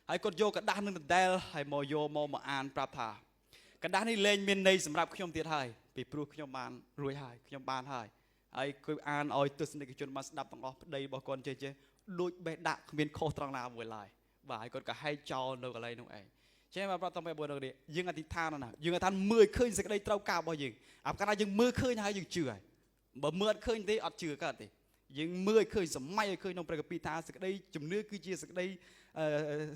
ហើយគាត់យកกระดาษនឹងដដែលហើយមកអានប្រាប់ថាกระดาษនេះលែងមានន័យសម្រាប់ខ្ញុំទៀតហើយពីព្រោះខ្ញុំបានរួចហើយខ្ញុំបានហើយគឺអានឲ្យទស្សនិកជនបានស្ដាប់ទាំងអស់ប្តីរបស់គាត់ចេះដូចបេះដាក់គ្មានខុសត្រង់ណាមួយឡើយបាទហើយគាត់ក៏ហែកចោលនៅកន្លែងនោះឯងចេះមកប្រាប់តាមបងប្អូននេះយើងអធិដ្ឋានណាយើងអធិដ្ឋានមើលឃើញសេចក្តីត្រូវការរបស់យើងអាប់កាលណាយើងមើលឃើញហើយយើងជឿហើយបើមើលអត់ឃើញទេអត់ជឿកើតទេយើងមើលឲ្យឃើញសម័យឲ្យឃើញក្នុងព្រះគម្ពីរថាសេចក្តីជំនឿគឺជាសេចក្តី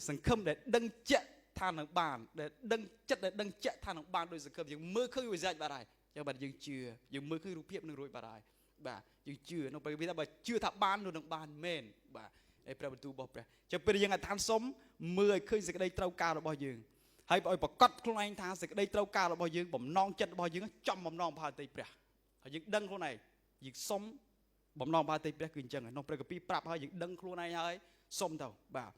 សង្ឃឹមដែលដឹងជាក់ថានឹងបានដែលដឹងចិត្តដែលដឹងជាក់ថានឹងបានដោយសង្ឃឹមយើងមើលឃើញវាសាច់បាត់ហើយចឹងបាទយើងជឿយើងមើលឃើញរូបភាពនឹងរួចបាត់ហើយបាទយើងជឿក្នុងព្រះគម្ពីរថាបើជឿថាបាននោះនឹងបានមែនបាទឯព្រះបន្ទូលរបស់ព្រះចឹងពេលយើងអធិដ្ឋានសុំមើលឲ្យឃើញសេចក្តីត្រូវការរបស់យើងហើយឲ្យប្រកាសខ្លួនឯងថាសេចក្តីត្រូវការរបស់យើងបំណងចិត្តរបស់យើងចំបំណងផាតីព្រះហើយយើងដឹងខ្លួនឯងយើងសុំបំណងផាតីព្រះគឺអញ្ចឹងក្នុងព្រះគម្ពីរប្រាប់ហើយយើងដឹងខ្លួនឯងហើយសុំទៅបាទ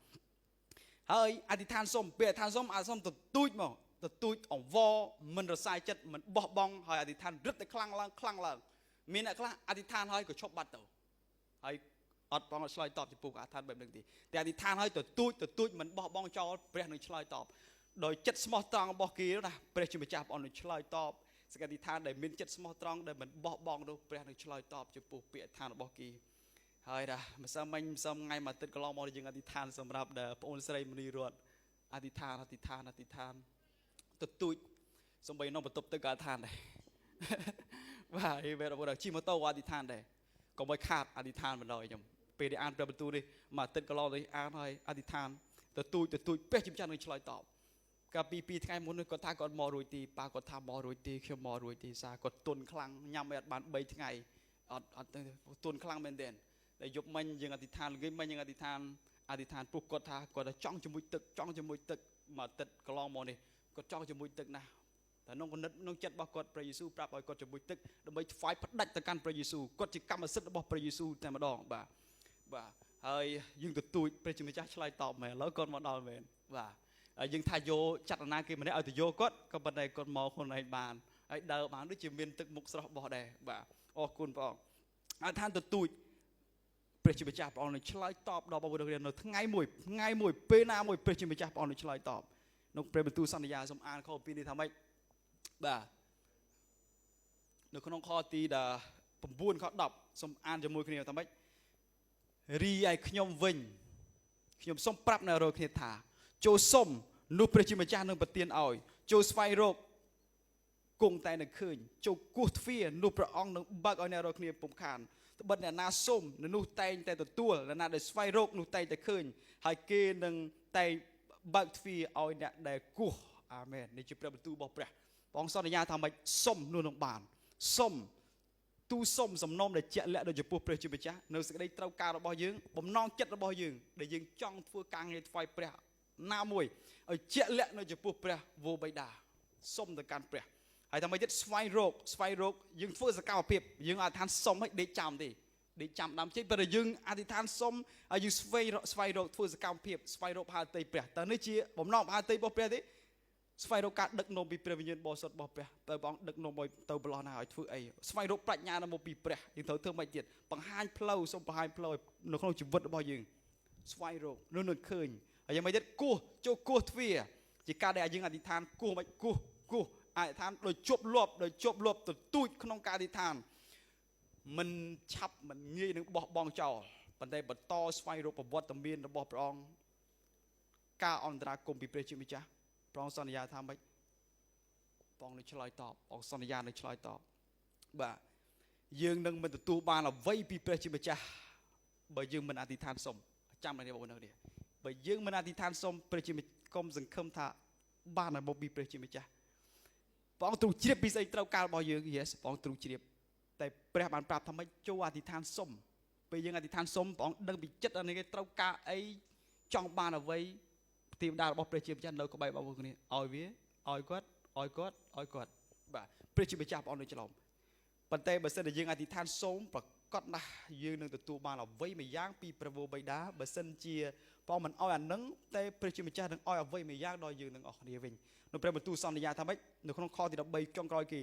ហើយអធិដ្ឋានសុំពេលអធិដ្ឋានសុំអាចសុំទទូចមកទទូចអង្វរមិនរសាយចិត្តមិនបោះបង់ហើយអធិដ្ឋានរឹតតែខ្លាំងឡើងមានអ្នកខ្លះអធិដ្ឋានហើយក៏ឈប់បាត់ទៅហើយ អត់បងឆ្លើយតបចំពោះការអធិដ្ឋានបែបហ្នឹងទេតែអធិដ្ឋានឲ្យទៅទូចមិនបោះបង់ចោលព្រះនឹងឆ្លើយតបដោយចិត្តស្មោះត្រង់របស់គេណាព្រះជាម្ចាស់ព្រះអង្គនឹងឆ្លើយតបសេចក្តីអធិដ្ឋានដែលមានចិត្តស្មោះត្រង់ដែលមិនបោះបង់នោះព្រះនឹងឆ្លើយតបចំពោះពាក្យអធិដ្ឋានរបស់គេហើយម្សិលមិញថ្ងៃមួយអាទិត្យកន្លងមកយើងអធិដ្ឋានសម្រាប់បងអូនស្រីមនីរតអធិដ្ឋានទៅទូចសំបីក្នុងបន្ទប់ទឹកក៏អធិដ្ឋានដែរបាទឯវេរបងជិះម៉ូតូក៏អធិដ្ឋានដែរកុំឲ្យខាតអធិដ្ឋានបណ្ដោយខ្ញុំពេលដែលអានព្រះបន្ទូលនេះមួយអាទិត្យកន្លងនេះអានហើយអធិដ្ឋានទៅទូចព្រះជាម្ចាស់នឹងឆ្លើយតបកាលពី2ថ្ងៃមុនគាត់ថាគាត់មករួចទីប៉ាគាត់ថាមករួចទីខ្ញុំមករួចទីសារគាត់ទន់ខ្លាំងញ៉ាំឲ្យអត់បាន3ថ្ងៃអត់ទន់ខ្លាំងមែនទែនតែយប់មិញយើងអធិដ្ឋានល្ងាចមិញយើងអធិដ្ឋានព្រោះគាត់ថាគាត់ចង់ជាមួយទឹកមួយអាទិត្យកន្លងមកនេះគាត់ចង់ជាមួយទឹកណាស់តែក្នុងគំនិតក្នុងចិត្តរបស់គាត់ព្រះយេស៊ូវប្រាប់ឲ្យគាត់ជាមួយទឹកដើម្បីថ្វាយផ្ដាច់ទៅកាន់ព្រះយេស៊ូវគាត់ជាកម្មសិទ្ធិរបស់ព្រះយេស៊ូវតែម្ដងបាទហើយយើងទទូចព្រះជាម្ចាស់ឆ្លើយតបមែនឥឡូវគាត់មកដល់មែនបាទហើយយើងថាយកចាត់អាណាគេម្នាក់ឲ្យទៅយកគាត់ក៏ប៉ុន្តែគាត់មកខ្លួនឯងបានហើយដើរបានដូចជាមានទឹកមុខស្រស់បោះដែរបាទអរគុណព្រះអង្គហើយថាទទូចព្រះជាម្ចាស់ព្រះអង្គនឹងឆ្លើយតបដល់បងប្អូននៅថ្ងៃមួយពេលណាមួយព្រះជាម្ចាស់ព្រះអង្គនឹងឆ្លើយតបក្នុងព្រះបន្ទូលសន្យាសូមអានខពីនេះថាម៉េចបាទនៅក្នុងខទី9ខ10សូមអានជាមួយគ្នាថាម៉េចរីឯខ្ញុំវិញខ្ញុំសូមប្រាប់នៅរកគ្នាថាចូលសុំនោះព្រះជាម្ចាស់នឹងប្រទានឲ្យចូលស្វែងរកគង់តែនឹងឃើញចូលគោះទ្វារនោះព្រះអង្គនឹងបើកឲ្យអ្នករាល់គ្នាពុំខានត្បិតអ្នកណាសុំនោះតែងតែទទួលអ្នកណាដែលស្វែងរកនោះតែងតែឃើញហើយគេនឹងតែងបើកទ្វារឲ្យអ្នកដែលគោះអាមែននេះជាព្រះបន្ទូលរបស់ព្រះព្រះអង្គសន្យាថាម៉េចសុំនោះនឹងបានសុំទូសុំសំណុំដែលជាក់លាក់ដោយចំពោះព្រះជាម្ចាស់នៅសេចក្តីត្រូវការរបស់យើងបំណងចិត្តរបស់យើងដែលយើងចង់ធ្វើការងារថ្វាយព្រះណាមួយឲ្យជាក់លាក់នៅចំពោះព្រះវរបិតាសុំទៅកាន់ព្រះហើយថាម៉េចទៀតស្វែងរកយើងធ្វើសកម្មភាពយើងអធិដ្ឋានសុំឲ្យដេកចាំទេដេកចាំដើមចេញប៉ុន្តែយើងអធិដ្ឋានសុំហើយយើងស្វែងរកធ្វើសកម្មភាពស្វែងរកផាតីព្រះតើនេះជាបំណងផាតីរបស់ព្រះទេស្វែងរកការដឹកនាំពីព្រះវិញ្ញាណបរិសុទ្ធរបស់ព្រះទៅព្រះអង្គដឹកនាំឲ្យទៅប្រឡោះណាឲ្យធ្វើអីស្វែងរកប្រាជ្ញាមកពីព្រះយើងត្រូវធ្វើម៉េចទៀតបង្ហាញផ្លូវសូមបង្ហាញផ្លូវនៅក្នុងជីវិតរបស់យើងស្វែងរកនឹងឃើញហើយយ៉ាងម៉េចទៀតគោះចូលគោះទ្វារជាការដែលយើងអធិដ្ឋានគោះមិនគោះអធិដ្ឋានដោយជាប់លាប់ទៅទូចក្នុងការអធិដ្ឋានមិនឆាប់មិនងាយនឹងបោះបង់ចោលប៉ុន្តែបន្តស្វែងរកប្រវត្តិមានរបស់ព្រះអង្គការអន្តរាគមពីព្រះជាម្ចាស់ព្រះអង្គសន្យាថាម៉េចព្រះអង្គនឹងឆ្លើយតបព្រះអង្គសន្យានឹងឆ្លើយតបបាទយើងនឹងមិនទទួលបានអ្វីពីព្រះជាម្ចាស់បើយើងមិនអធិដ្ឋានសុំចាំឲ្យបងប្អូននេះបើយើងមិនអធិដ្ឋានសុំព្រះជាកុំសង្ឃឹមថាបានមកពីព្រះជាម្ចាស់ព្រះអង្គទ្រង់ជ្រាបពីស្អីត្រូវការរបស់យើង yes ព្រះអង្គទ្រង់ជ្រាបតែព្រះបានប្រាប់ថាម៉េចចូលអធិដ្ឋានសុំពេលយើងអធិដ្ឋានសុំព្រះអង្គដឹងពីចិត្តរបស់គេត្រូវការអីចង់បានអ្វីទេវតារបស់ព្រះជាម្ចាស់នៅក្បែរបងប្អូនគ្នាឲ្យវាឲ្យគាត់បាទព្រះជាម្ចាស់ព្រះអង្គនឹងច្រឡំប៉ុន្តែបើសិនជាយើងអធិដ្ឋានសូមប្រកាសណាស់យើងនឹងទទួលបានអ្វីមួយយ៉ាងពីព្រះវរបិតាបើសិនជាព្រះមិនឲ្យអានឹងតែព្រះជាម្ចាស់នឹងឲ្យអ្វីមួយយ៉ាងដល់យើងនឹងអស់គ្នាវិញនៅព្រះបន្ទូលសន្យាថាម៉េចនៅក្នុងខទី13ចុងក្រោយគេ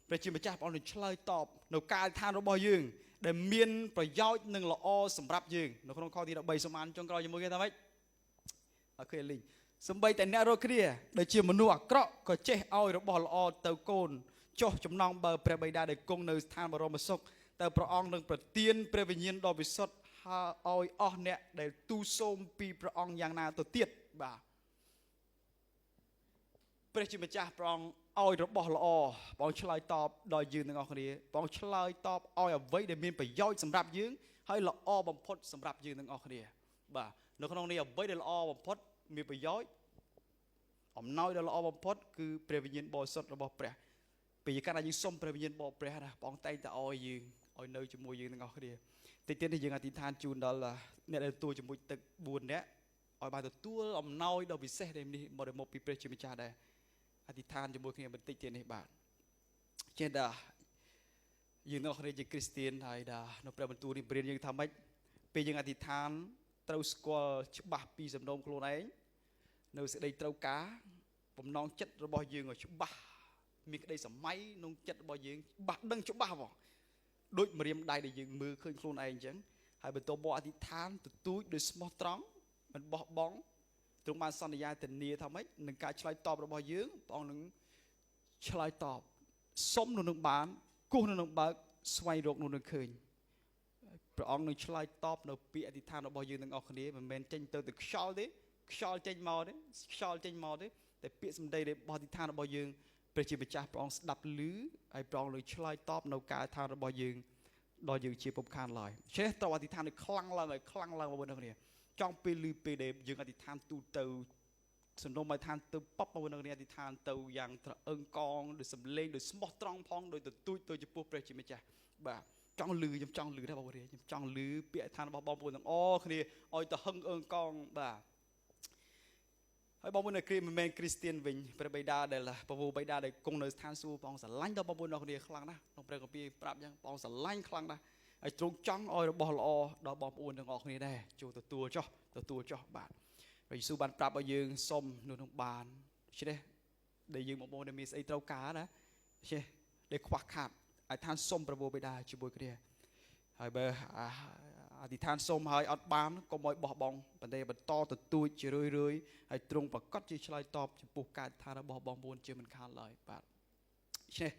ព្រះជាម្ចាស់ព្រះអង្គនឹងឆ្លើយតបនៅការអធិដ្ឋានរបស់យើងដែលមានប្រយោជន៍និងល្អសម្រាប់យើងនៅក្នុងខទី13សំអានចុងក្រោយជាមួយគេថាម៉េចអរគុណលីងសំបីតែអ្នករកគ្នាដែលជាមនុស្សអាក្រក់ក៏ចេះឲ្យរបស់ល្អទៅកូនចុះចំណងបើព្រះបិតាដែលគង់នៅស្ថានបរមសុខតែព្រះអង្គនឹងប្រទានព្រះវិញ្ញាណដ៏វិសុទ្ធឲ្យអស់អ្នកដែលទូលសូមពីព្រះអង្គយ៉ាងណាទៅទៀតបាទព្រះជាម្ចាស់ព្រះអង្គឲ្យរបស់ល្អព្រះអង្គឆ្លើយតបដល់យើងទាំងអស់គ្នាព្រះអង្គឆ្លើយតបឲ្យអ្វីដែលមានប្រយោជន៍សម្រាប់យើងហើយល្អបំផុតសម្រាប់យើងទាំងអស់គ្នាបាទនៅក្នុងនេះអ្វីដែលល្អបំផុតមានប្រយោជន៍អំណោយដ៏ល្អបំផុតគឺព្រះវិញ្ញាណបរិសុទ្ធរបស់ព្រះពេលកាលណាយើងសុំព្រះវិញ្ញាណរបស់ព្រះណាព្រះអង្គតែងតែឲ្យយើងឲ្យនៅជាមួយយើងទាំងអស់គ្នាតិចទៀតនេះយើងអធិដ្ឋានជូនដល់អ្នកដែលទទួលជាមួយទឹក4នាក់ឲ្យបានទទួលអំណោយដ៏ពិសេសដែលនេះមកពីព្រះជាម្ចាស់ដែរអធិដ្ឋានជាមួយគ្នាបន្តិចទៀតនេះបាទចេះដល់យើងទាំងអស់គ្នាជាគ្រីស្ទានហើយដល់នៅព្រះបន្ទូលនេះព្រានយើងថាម៉េចពេលយើងអធិដ្ឋានត្រូវស្គាល់ច្បាស់ពីសំណុំខ្លួនឯងនៅសេចក្តីត្រូវការបំណងចិត្តរបស់យើងឲ្យច្បាស់មានក្តីសម័យក្នុងចិត្តរបស់យើងច្បាស់ដឹងច្បាស់បងដូចម្រាមដៃដែលយើងមើលឃើញខ្លួនឯងអញ្ចឹង ហើយបន្ទាប់មកអធិដ្ឋានទទូចដោយស្មោះត្រង់មិនបោះបង់ទ្រង់បានសន្យាធានាថាម៉េចនឹងការឆ្លើយតបរបស់យើងព្រះអង្គនឹងឆ្លើយតបសុំនោះនឹងបានគោះនោះនឹងបើកស្វែងរកនោះនឹងឃើញព្រះអង្គនឹងឆ្លើយតបនៅពាក្យអធិដ្ឋានរបស់យើងទាំងអស់គ្នាមិនមែនចេញទៅខ្យល់ទេខ្យល់ចេញមកទេខ្យល់ចេញមកទេតែពាក្យសម្ដីរបស់អធិដ្ឋានរបស់យើងព្រះជាម្ចាស់ព្រះអង្គស្ដាប់ឮហើយព្រះអង្គនឹងឆ្លើយតបនៅការអធិដ្ឋានរបស់យើងដល់យើងជាពុំខានឡើយចេះតើអធិដ្ឋាននឹងខ្លាំងឡើងហើយខ្លាំងឡើងបងប្អូនគ្នាចង់ពេលឮពេលដែលយើងអធិដ្ឋានទូទៅសំណុំអធិដ្ឋានទៅប៉បបងប្អូនគ្នាអធិដ្ឋានទៅយ៉ាងត្រអឹងកងដោយសំឡេងដោយស្មោះត្រង់ផងដោយទទូចទៅចំពោះព្រះជាម្ចាស់បាទចង់ឮខ្ញុំចង់ឮដែរបងប្អូនខ្ញុំចង់ឮពាក្យអធិដ្ឋានរបស់បងប្អូនទាំងអស់គ្នាឲ្យទៅហឹងអើងកងបាទហើយបងប្អូននៅគ្រីមិនមែនគ្រីស្ទៀនវិញព្រះបិតាដែលពពូបិតាដែលគង់នៅស្ថានសួគ៌បងស្រឡាញ់ដល់បងប្អូនអ្នកគ្នាខ្លាំងណាស់ក្នុងព្រះគម្ពីរប្រាប់យ៉ាងបងស្រឡាញ់ខ្លាំងណាស់ហើយទ្រង់ចង់ឲ្យរបស់ល្អដល់បងប្អូនទាំងអស់គ្នាដែរចូលទទួលចោះបាទព្រះយេស៊ូវបានប្រាប់ឲ្យយើងសុំនោះនឹងបានដូច្នេះដែលយើងបងប្អូនដែលមានស្អីត្រូវការណាចេះដែលខ្វះខាតអធិដ្ឋានសុំព្រះបិតាជាមួយគ្នាហើយបើអធិដ្ឋានសុំហើយអត់បានកុំឲ្យបោះបង់ប៉ុន្តែបន្តទទូចជារឿយហើយទ្រង់ប្រកាសជាឆ្លើយតបចំពោះការអធិដ្ឋានរបស់បងប្អូនជាមិនខានឡើយបាទដូច្នេះ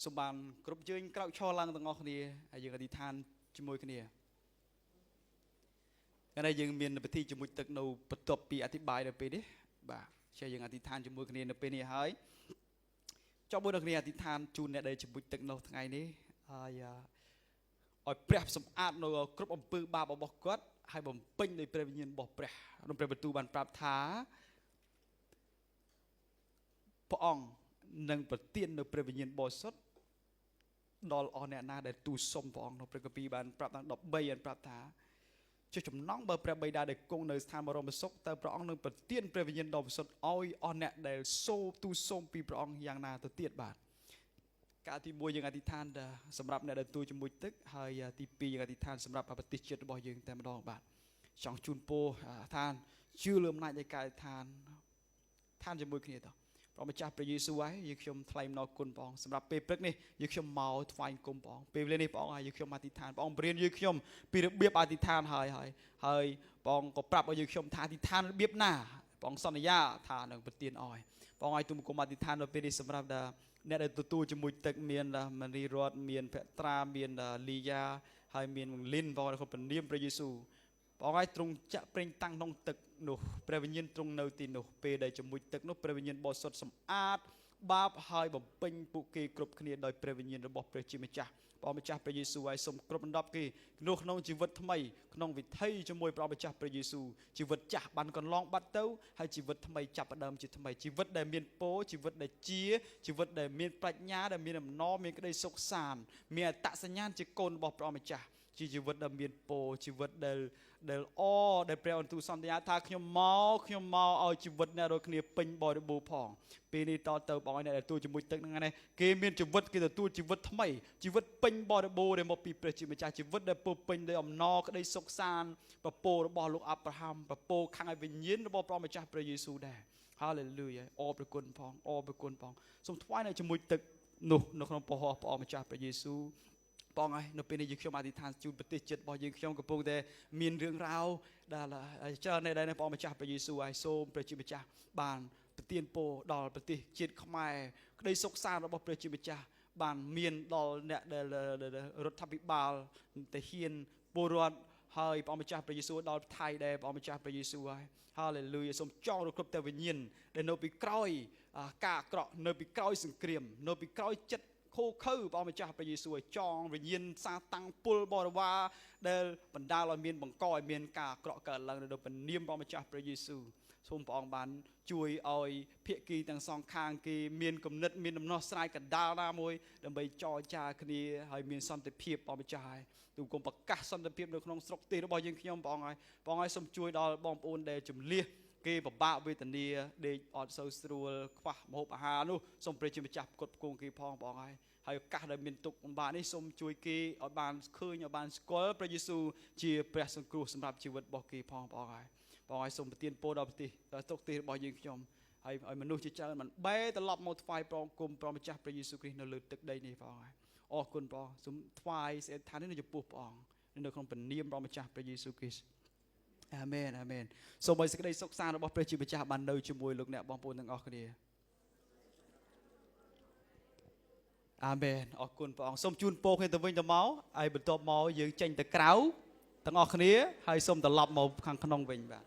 សូមបានគ្រប់យើងក្រោកឈរឡើងទាំងអស់គ្នាហើយយើងអធិដ្ឋានជាមួយគ្នាហើយយើងមានពិធីជាមួយទឹកនៅបន្ទាប់ពីអធិប្បាយនៅពេលនេះបាទជាយើងអធិដ្ឋានជាមួយគ្នានៅពេលនេះហើយចង់មួយដល់គ្នាអធិដ្ឋានជូនអ្នកដែលជាមួយទឹកនៅថ្ងៃនេះហើយឲ្យព្រះសម្អាតនៅគ្រប់អំពើបាបរបស់គាត់ហើយបំពេញដោយព្រះវិញ្ញាណរបស់ព្រះក្នុងព្រះបន្ទូលបានប្រាប់ថាព្រះអង្គនឹងប្រទាននៅព្រះវិញ្ញាណបរិសុទ្ធដល់អស់អ្នកណាដែលទូលសុំព្រះអង្គក្នុងព្រះគម្ពីរបានប្រាប់ដល់13បានប្រាប់ថាជាចំណងបើព្រះបិតាដែលគង់នៅស្ថានបរមសុខតើព្រះអង្គនឹងប្រទានព្រះវិញ្ញាណដ៏បរិសុទ្ធឲ្យអស់អ្នកដែលសូមទូលសុំពីព្រះអង្គយ៉ាងណាទៅទៀតបាទការទី1យើងអធិដ្ឋានសម្រាប់អ្នកដែលទូលជាមួយទឹកហើយទី2យើងអធិដ្ឋានសម្រាប់ប្រទេសជាតិរបស់យើងតែម្ដងបាទចង់ជូនពរឋានជឿលើអំណាចនៃការអធិដ្ឋានជាមួយគ្នាតើព្រះម្ចាស់ព្រះយេស៊ូវហើយយើងខ្ញុំថ្លែងអំណរគុណព្រះអង្គសម្រាប់ពេលព្រឹកនេះយើងខ្ញុំមកថ្វាយគុំព្រះអង្គពេលវេលានេះព្រះអង្គហើយយើងខ្ញុំអធិដ្ឋានព្រះអង្គបរៀនយើងខ្ញុំពីរបៀបអធិដ្ឋានហើយព្រះអង្គក៏ប្រាប់ឲ្យយើងខ្ញុំថាអធិដ្ឋានរបៀបណាព្រះអង្គសន្យាថានឹងប្រទានឲ្យព្រះអង្គឲ្យទូលគុំអធិដ្ឋាននៅពេលនេះសម្រាប់អ្នកដែលទទួលជាមួយទឹកមានមនីរតមានភត្រាមានលីយ៉ាហើយមានលីនបងក្នុងព្រះនាមព្រះយេស៊ូវព្រះអង្គឲ្យទ្រង់ចាក់ប្រេងតាំងក្នុងទឹកនោះព្រះវិញ្ញាណទ្រង់នៅទីនោះពេលដែលជាមួយទឹកនោះព្រះវិញ្ញាណបរិសុទ្ធសម្អាតបាបហើយបំពេញពួកគេគ្រប់គ្នាដោយព្រះវិញ្ញាណរបស់ព្រះជាម្ចាស់ព្រះម្ចាស់ព្រះយេស៊ូវឲ្យសូមគ្រប់បណ្ដប់គេក្នុងជីវិតថ្មីក្នុងវិថីជាមួយព្រះម្ចាស់ព្រះយេស៊ូវជីវិតចាស់បានកន្លងបាត់ទៅហើយជីវិតថ្មីចាប់ផ្ដើមជាថ្មីជីវិតដែលមានពរជីវិតដែលជាជីវិតដែលមានប្រាជ្ញាដែលមានអំណរមានក្តីសុខសាន្តមានអត្តសញ្ញាណជាកូនរបស់ព្រះម្ចាស់ជាជីវិតដែលមានពរជីវិតដែលដែលព្រះអន្ទូលសន្យាថាខ្ញុំមកឲ្យជីវិតអ្នករាល់គ្នាពេញបរិបូរណ៍ផងពេលនេះតទៅបងអ្នកដែលទទួលជាមួយទឹកហ្នឹងណាគេមានជីវិតគេទទួលជីវិតថ្មីជីវិតពេញបរិបូរណ៍ដែលមកពីព្រះជាម្ចាស់ជីវិតដែលពោពេញដោយអំណរក្តីសុខសាន្តប្រពោរបស់លោកអាប់រ៉ាហាំប្រពោខាងឯវិញ្ញាណរបស់ព្រះម្ចាស់ព្រះយេស៊ូវដែរ Hallelujah អរព្រះគុណផងសូមថ្វាយនៅជាមួយទឹកនោះនៅក្នុងព្រះម្ចាស់ព្រះយេស៊ូវបងហើយនៅពេលនេះយើងខ្ញុំអធិដ្ឋានជូនប្រទេសជាតិរបស់យើងខ្ញុំកំពុងតែមានរឿងរ៉ាវដែលច្រើននៅព្រះម្ចាស់ព្រះយេស៊ូវហើយសូមព្រះជាម្ចាស់បានប្រទានពរដល់ប្រទេសជាតិខ្មែរក្តីសុខសាន្តរបស់ព្រះជាម្ចាស់បានមានដល់អ្នកដែលរដ្ឋាភិបាលទាហានពលរដ្ឋហើយព្រះម្ចាស់ព្រះយេស៊ូវដល់ថៃដែរព្រះម្ចាស់ព្រះយេស៊ូវហើយ Hallelujah សូមចងរគ្រប់តែវិញ្ញាណដែលនៅពីក្រោយការអាក្រក់នៅពីក្រោយសង្គ្រាមនៅពីក្រោយចិត្តខូខើព្រះម្ចាស់ព្រះយេស៊ូវឲ្យចងវិញ្ញាណសាតាំងពុលបរិវារដែលបណ្ដាលឲ្យមានបង្កឲ្យមានការអាក្រក់កើតឡើងនៅព្រះនាមព្រះម្ចាស់ព្រះយេស៊ូវសូមព្រះអង្គបានជួយឲ្យភាគីទាំងសងខាងគេមានគំនិតមានដំណោះស្រាយកណ្ដាលណាមួយដើម្បីចរចាគ្នាឲ្យមានសន្តិភាពព្រះម្ចាស់ហើយទូគុំប្រកាសសន្តិភាពនៅក្នុងស្រុកទេសរបស់យើងខ្ញុំព្រះអង្គឲ្យសូមជួយដល់បងប្អូនដែលជំនះគេពិបាកវេទនាដេកអត់សូវស្រួលខ្វះម្ហូបអាហារនោះសូមព្រះជាម្ចាស់ផ្គត់ផ្គង់គេផងព្រះអង្គហើយឱកាសដែលមានទុក្ខលំបាកនេះសូមជួយគេឲ្យបានឃើញឲ្យបានស្គាល់ព្រះយេស៊ូវជាព្រះសង្គ្រោះសម្រាប់ជីវិតរបស់គេផងព្រះអង្គឲ្យសូមប្រទានពរដល់ប្រទេសដល់ទុក្ខទេសរបស់យើងខ្ញុំហើយឲ្យមនុស្សជាច្រើនមិនបែរត្រឡប់មកថ្វាយព្រះគុំព្រះម្ចាស់ព្រះយេស៊ូវគ្រីស្ទនៅលើទឹកដីនេះព្រះអង្គអរគុណព្រះសូមថ្វាយសេដ្ឋាននេះនៅចំពោះព្រះអង្គ នៅក្នុងព្រះនាមរបស់ម្ចាស់ព្រះយេស៊ូវគ្រីស្ទអាមែនអាមែនសូមឲ្យសេចក្តីសុខសាន្តរបស់ព្រះជាម្ចាស់បាននៅជាមួយលោកអ្នកបងប្អូនទាំងអស់គ្នាអាមែនអរគុណព្រះអង្គសូមជូនពរគ្នាទៅវិញទៅមកហើយបន្ទាប់មកយើងចេញទៅក្រៅទាំងអស់គ្នាហើយសូមត្រឡប់មកខាងក្នុងវិញបាទ